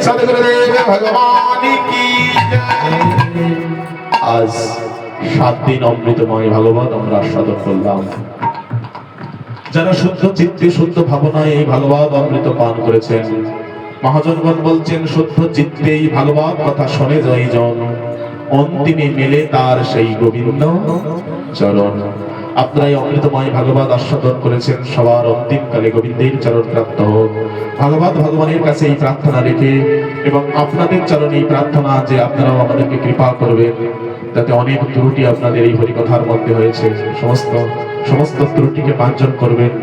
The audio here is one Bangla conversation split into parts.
सदगुरुदेव भगवान की आज 7 दिन অমৃতময় ভাগবত আমরা আস্বাদন করলাম। যারা শুদ্ধ চিত্তে শুদ্ধ ভাবনায় এই ভাগবত অমৃত পান করেছেন, মহাজনগণ বলছেন শুদ্ধ চিত্তেই ভাগবত কথা শুনে যাই জন, অন্তিমে মেলে তার সেই গোবিন্দ চরণ। আপনারা এই অমৃতময় ভাগবত আস্বাদন করেছেন, সবার অন্তিমকালে গোবিন্দের চরণ প্রাপ্ত হোক। ভাগবত ভগবানের কাছে এই প্রার্থনা রেখে এবং আপনাদের চরণে এই প্রার্থনা যে আপনারাও আমাদেরকে কৃপা করবেন, যাতে অনেক ত্রুটি আপনাদের এই হরিকথার মধ্যে হয়েছে, সমস্ত ত্রুটিকে মার্জন করবেন।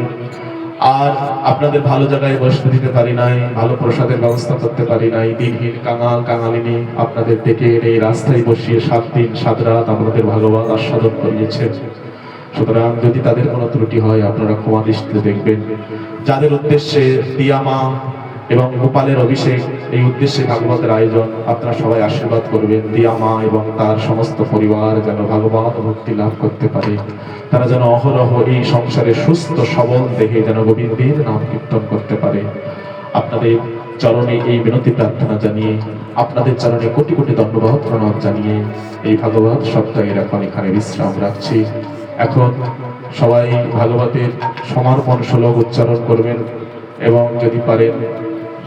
আর আপনাদের ভালো জায়গায় বসতে দিতে পারি নাই, ভালো প্রসাদের ব্যবস্থা করতে পারি নাই, দিনহীন কাঙাল কাঙালিনী আপনাদের ডেকে এই রাস্তায় বসিয়ে 7 দিন 7 রাত আমাদের ভাগবত আস্বাদন করিয়েছেন। সুতরাং যদি তাদের কোনো ত্রুটি হয় আপনারা ক্ষমা দৃষ্টিতে দেখবেন। যাদের উদ্দেশ্যে দিয়ামা এবং গোপালের অভিষেক এই উদ্দেশ্যে ভাগবতের আয়োজন, আপনারা সবাই আশীর্বাদ করবেন দিয়ামা এবং তার সমস্ত পরিবার যেন ভাগবত মুক্তি লাভ করতে পারে, তারা যেন অহরহ এই সংসারে সুস্থ সবল দেহে যেন গোবিন্দের নাম কীর্তন করতে পারে। আপনাদের চরণে এই বিনতি প্রার্থনা জানিয়ে, আপনাদের চরণে কোটি কোটি দণ্ডবত প্রণাম জানিয়ে এই ভাগবত সপ্তাহের এখন এখানে বিশ্রাম রাখছি। এখন সবাই ভাগবতের সমর্পণ শ্লোক উচ্চারণ করবেন এবং যদি পারেন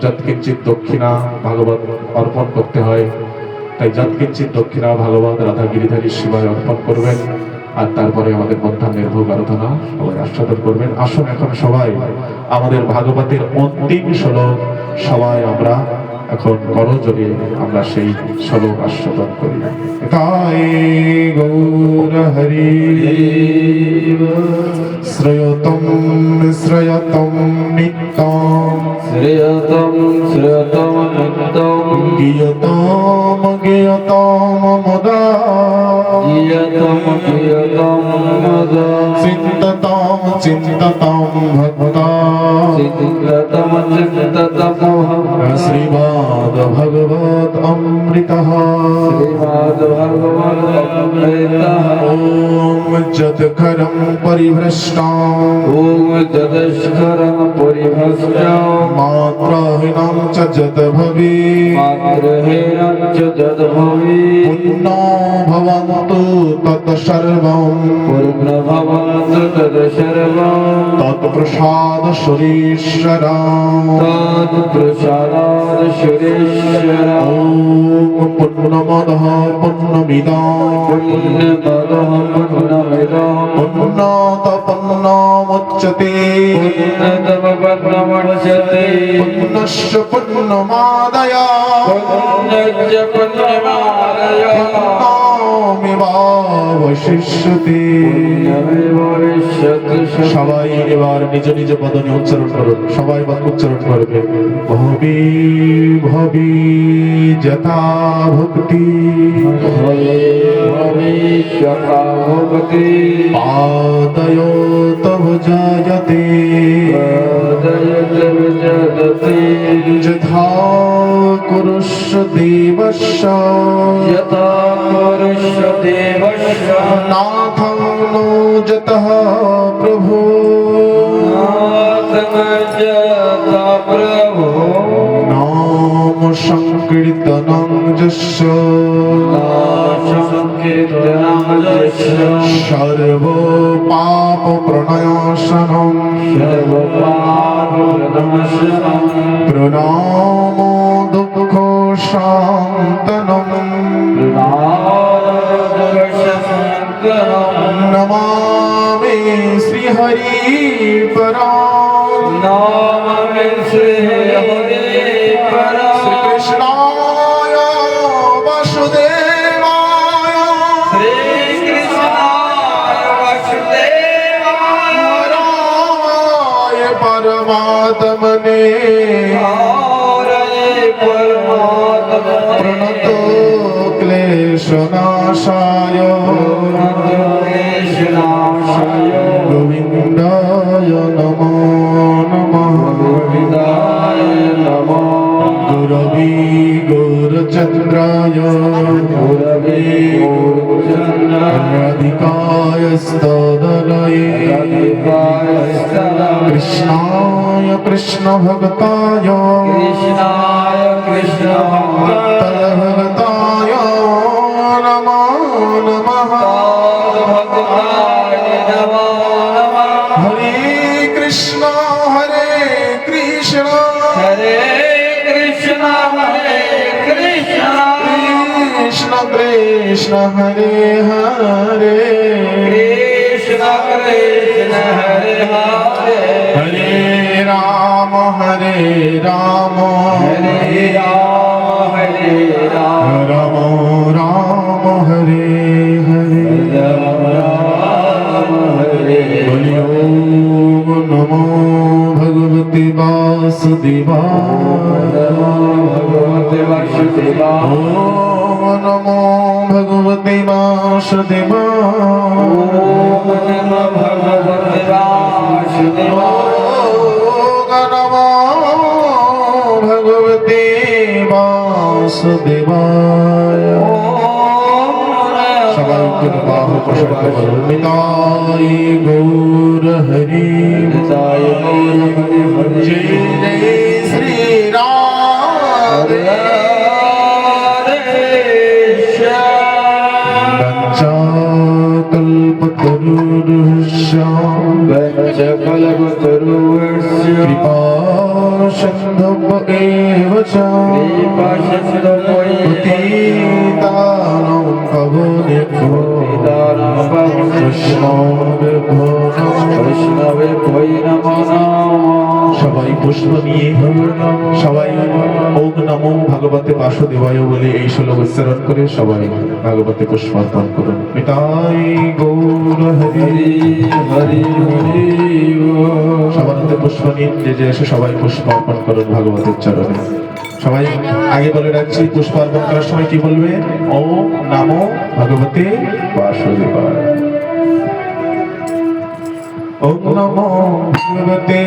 যৎকিঞ্চিৎ দক্ষিণা ভাগবত অর্পণ করতে হয়, তাই যৎকিঞ্চিৎ দক্ষিণা ভাগবত রাধা গিরিধারী শিবায় অর্পণ করবেন। আর তারপরে আমাদের মধ্যাহ্নের ভোগ আরাধনা সবাই আস্বাদন করবেন। আসুন এখন সবাই আমাদের ভাগবতের অন্তিম শ্লোক সবাই আমরা এখন করজোড়ে আমরা সেই শ্লোক আস্বাদন করি। তাই গৌর হরি শ্রয়তম শ্রয়তম নিত্যম শ্রেয়তম শ্রেয়তম নিত্যম গীয়তম গীয়তম মুদা গীয়তম গীয়তম মুদা চিন্ততম চিন্ততম ভক্তা চিন্ততম চিন্ততম শ্রীমদ ভগবত অমৃতঃ শ্রীমদ ভগবত অমৃতঃ ওম যৎখরম পরিভ্রষ্টাম ওম যদস্করম পরিভ্রষ্টাম মাত্রাহীনং চ যৎ ভবে মাত্রহীনং চ যদ্ভবি পুণ্যো ভবন্তু তৎ সর্বং পূর্ণ ভবন্তু তদসর্বং তৎপ্রসাদ সুরেশ্বরং তৎপ্রসাদাৎ সুরেশ্বরং ওম পুণ্যমদঃ পুণ্যমিদং পুণ্যমদঃ পুণ্যমিদং পুণ্যত পুণ্যমুচ্যতে পুণ্যতম পদ্মমুচ্যতে পুণ্যস্য পুণ্যমাদায় পুণ্যস্য পুণ্যমাদায় পুণ্যমেবাবশিষ্যতে। পুণ্যমেবাবশিষ্যতে। সবাই এবার নিজ নিজ বদনে উচ্চারণ করুন, সবাই বাক্য উচ্চারণ করবে। ভবি ভবি যথা ভক্তি ভবে ভবে যথা ভক্তি পাদয় তব জায়তে পাদয়তে বিজয়তে যথা কুরুষ্য দেবস্য যথা পুরুষ দেবস্য নাথং নো যতঃ প্রভু যথা প্রভু নাম সংকীর্তনং যস্য সংকীর্তনং যস্য সর্ব পাপ প্রণয়শনং সর্বপাপ প্রণাশনং প্রণামো দুঃখ শান্তনং নমামি শ্রীহরি পরাং নমামি শ্রীহরি পরাং শ্রীকৃষ্ণায় বাসুদেবায় শ্রীকৃষ্ণায় বাসুদেবায় রামায় পরমাত্মনে হরে পরমাত্মা প্রণত ক্লেশনাশায় গোবিন্দায় নমো নমঃ গোবিন্দায় নমো গুরবে গৌরচন্দ্রায় গুরবে গৌরচন্দ্রায় রাধিকায় স্তদলয়ে রাধিকায় স্তদলয়ে কৃষ্ণায় कृष्ण भक्ताय कृष्णाय कृष्ण भक्ताय नमो नमः भक्ताय नमो नमः हरे कृष्ण कृष्ण कृष्ण कृष्ण हरे हरे कृष्ण कृष्ण हरे हरे हरे राम हरे राम हरे राम राम राम हरे हरे राम राम हरे बोलियो नमो भगवते वासुदेवाय भगवते वासुदेवाय ओम नमो भगवते वासुदेवाय ओम नमः भगवते वासुदेवाय ओम नमो भगवते वासुदेवाय সবাই একটু বাহু প্রসারিত করুন নিতাই গৌর হরি নিতাই গৌর হরি হরি জয় জয় শ্রী রাম কৃপা সিন্ধু এব চ পতিতানাং পাবনেভ্যো সবাই পুষ্প নিয়ে সবাই ওম নমো ভগবতে বাসুদেবায় বলে এই শ্লোক উচ্চারণ করে সবাই ভগবতে পুষ্পার্পণ করুন নিতাই গৌর হরি হরি হরি সবার হাতে পুষ্প নিন যে যে এসে সবাই পুষ্প অর্পণ করুন ভগবতের চরণে সবাই আগে বলে রাখছি পুষ্প অর্পণ করার সময় কি বলবে ওম নমো ভগবতে বাসুদেবায় ওম নমো ভগবতে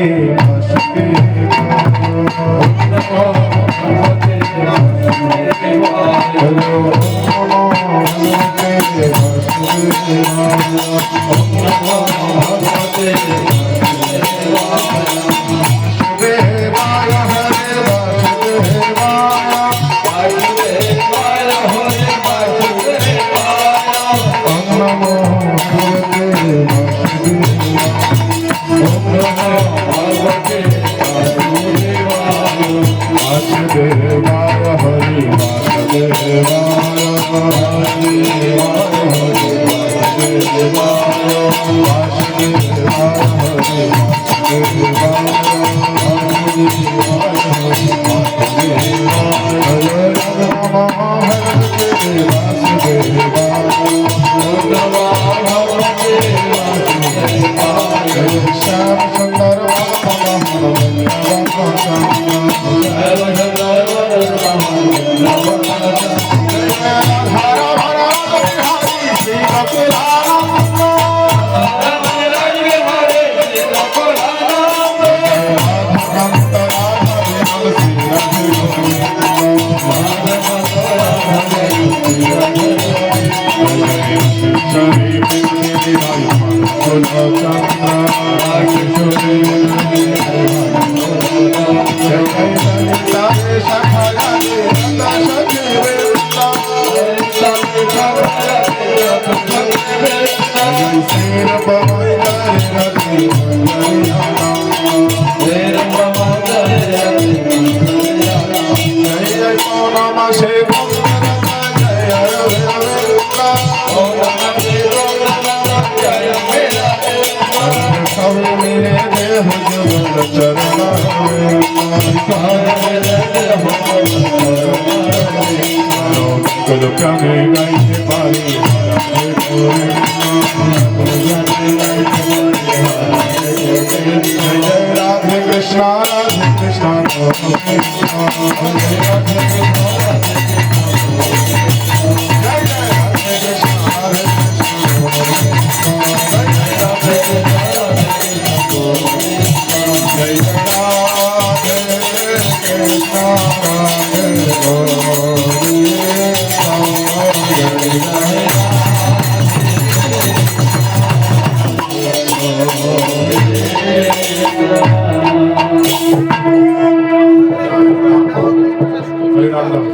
নাম দাও।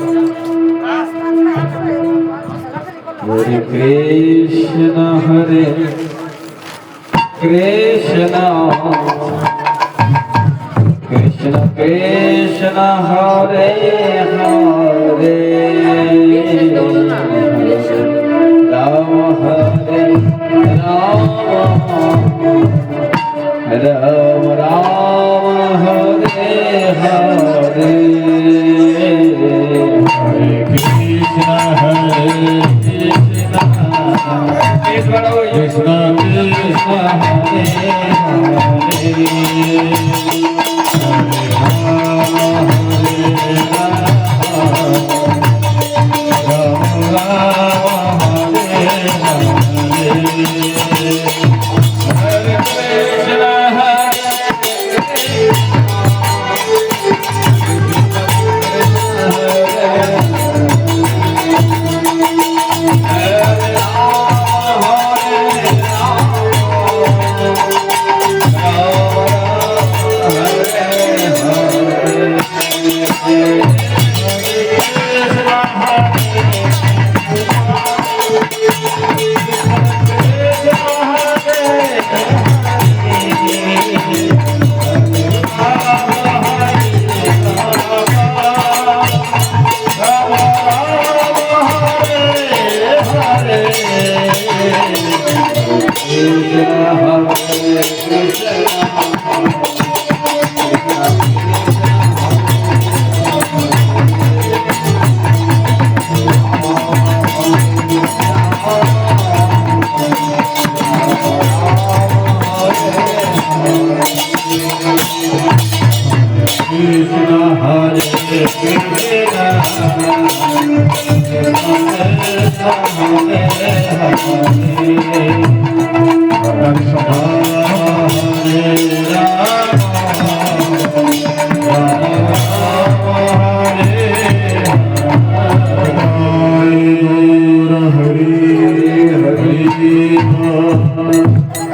Hare Krishna Hare Krishna Krishna Krishna Hare Hare Rama Hare Rama Rama Rama Hare Hare Hare Krishna Hare Krishna Krishna Krishna Hare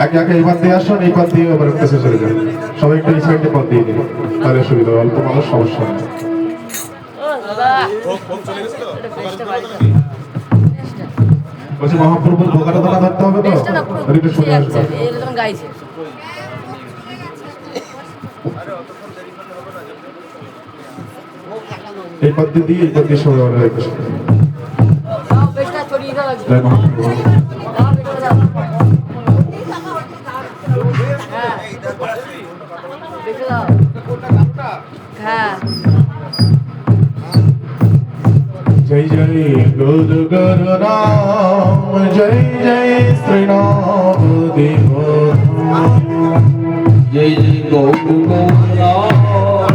একে একে এই পাত দিয়ে আসুন, এই পাত দিয়ে আবার কাছে চলে যান। সবাই একটু এই সাইডে পাত দিয়ে দিন, তাহলে সুবিধা হবে, অল্প মানুষ সমস্যা নেই। বলছি মহাপ্রভুর ভোগাটা তোলা ধরতে হবে তো, একটু শুনে আসবে। এই পাত দিয়ে এই পাত দিয়ে সবাই অর্ডার রেখেছে। জয় মহাপ্রভু। जय जय गुरु गुरु राम, जय जय श्री राम देव, जय जय गौरु गौराम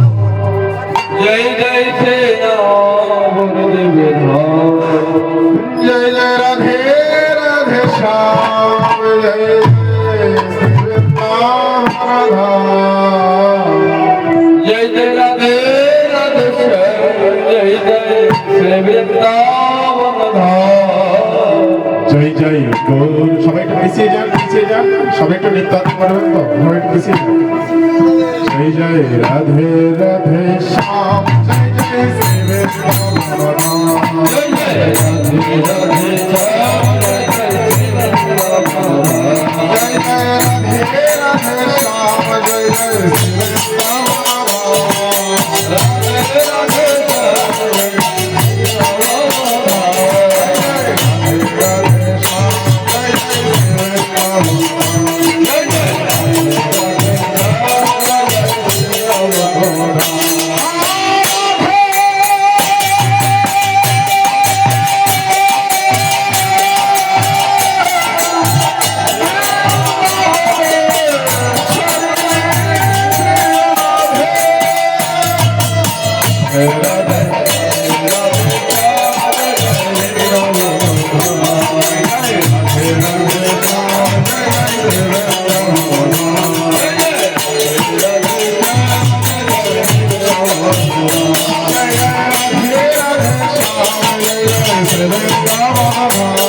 जय जय श्री राम गुरुदेव धाम जय जय राधे राधे श्याम, जय जय श्री वृंदावन धाम, जय जय राधे राधे श्याम जय जय श्री वृंदावन धाम जय जय गौर। সবাই একটু পিছিয়ে যান, পিছিয়ে যান, সবাই একটু নৃত্য করবেন তো, সবাই একটু পিছিয়ে যান। जय जय राधे राधे श्याम, जय जय श्री वृंदावन धाम, जय जय राधे राधे श्याम जय जय श्री वृंदावन धाम जय जय राधे राधे श्याम, जय जय श्री वृंदावन धाम, राधे राधे श्याम जय जय Jai Radhe Shyam, Jai Jai Shri Vrindavan Dham.